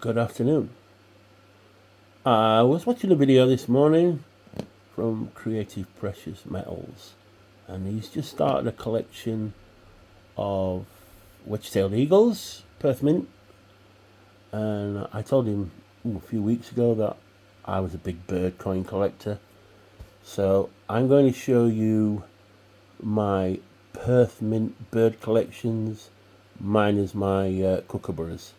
Good afternoon. I was watching a video this morning from Creative Precious Metals, and he's just started a collection of wedge-tailed eagles, Perth mint. And I told him a few weeks ago that I was a big bird coin collector. So I'm going to show you my Perth mint bird collections minus my kookaburras.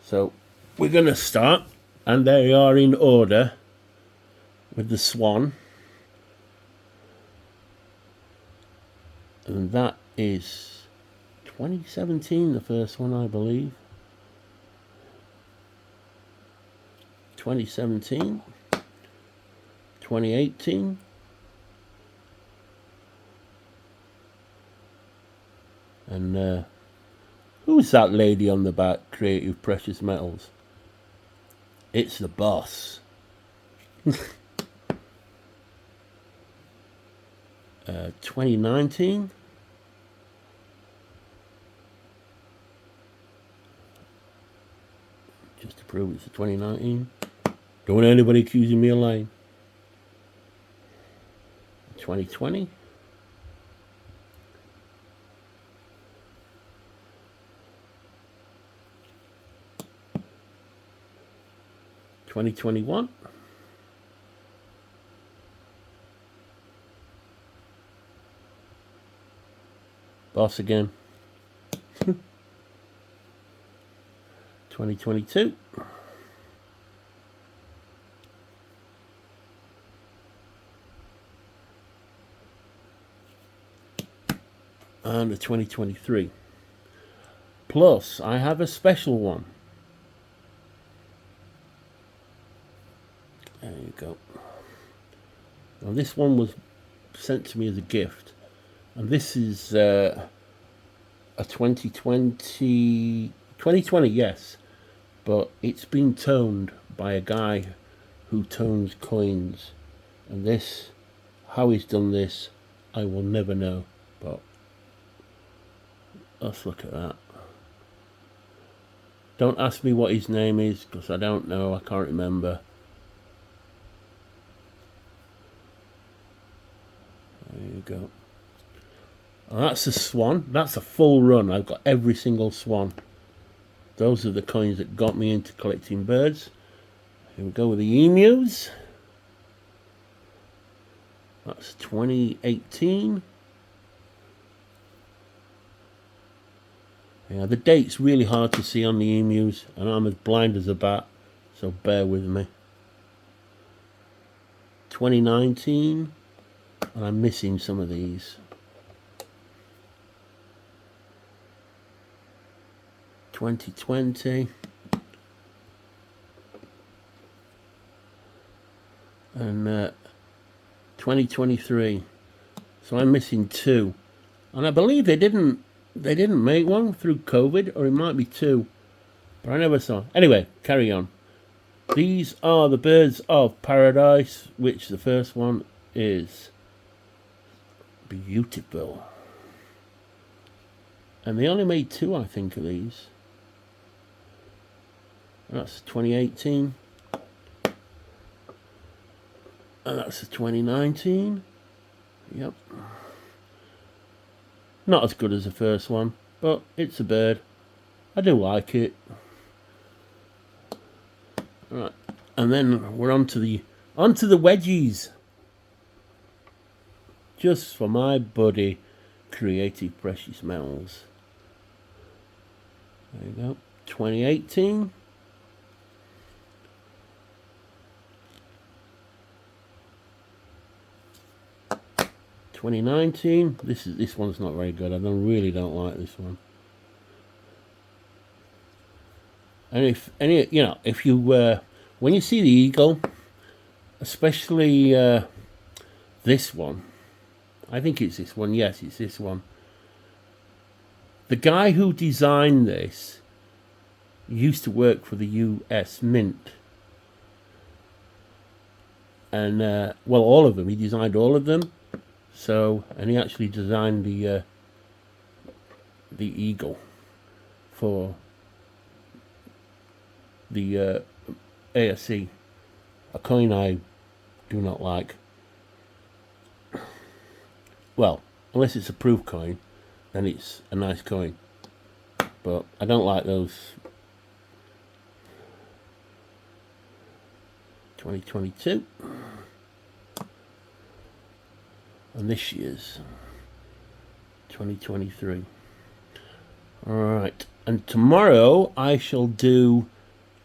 So we're going to start, and they are in order with the swan, and that is 2017, the first one, I believe. 2017, 2018, and who's that lady on the back, Creative Precious Metals? It's the boss. 2019. Just to prove it's a 2019. Don't want anybody accusing me of lying. 2020. 2021. Boss again. 2022. And the 2023. Plus, I have a special one. There you go. Now this one was sent to me as a gift, and this is a 2020, yes, but it's been toned by a guy who tones coins, and this, how he's done this, I will never know, but let's look at that. Don't ask me what his name is, because I don't know, I can't remember. There you go. And that's a swan. That's a full run. I've got every single swan. Those are the coins that got me into collecting birds. Here we go with the emus. That's 2018. Yeah, the date's really hard to see on the emus, and I'm as blind as a bat, so bear with me. 2019. And I'm missing some of these. 2020. And 2023. So I'm missing two. And I believe they didn't make one through COVID, or it might be two. But I never saw. Anyway, carry on. These are the birds of paradise, which the first one is beautiful. And they only made two, I think, of these. And that's 2018. And that's the 2019. Yep. Not as good as the first one, but it's a bird. I do like it. Alright. And then we're onto the wedgies. Just for my buddy, Creative Precious Metals. There you go. 2018. This one's not very good. I really don't like this one. And if you when you see the eagle, especially this one, I think it's this one. Yes, it's this one. The guy who designed this used to work for the US Mint. And, well, all of them. He designed all of them. So, and he actually designed the eagle for the ASC, a coin I do not like. Well, unless it's a proof coin, then it's a nice coin. But I don't like those 2022 and this year's 2023. Alright, and tomorrow I shall do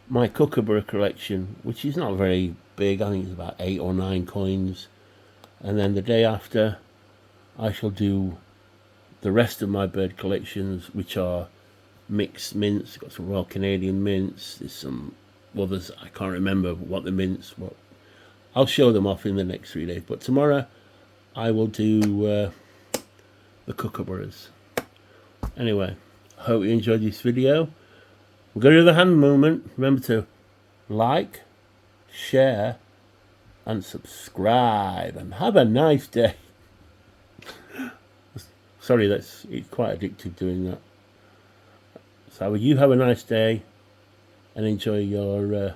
my Kookaburra collection, which is not very big. I think it's about 8 or 9 coins. And then the day after I shall do the rest of my bird collections, which are mixed mints. Got some Royal Canadian mints, there's some others I can't remember what the mints. What I'll show them off in the next 3 days. But tomorrow I will do the Kookaburras. Anyway, I hope you enjoyed this video. We're going to do the hand movement. Remember to like, share, and subscribe. And have a nice day. Sorry, it's quite addictive doing that. So you have a nice day and enjoy your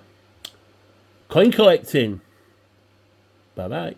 coin collecting. Bye bye.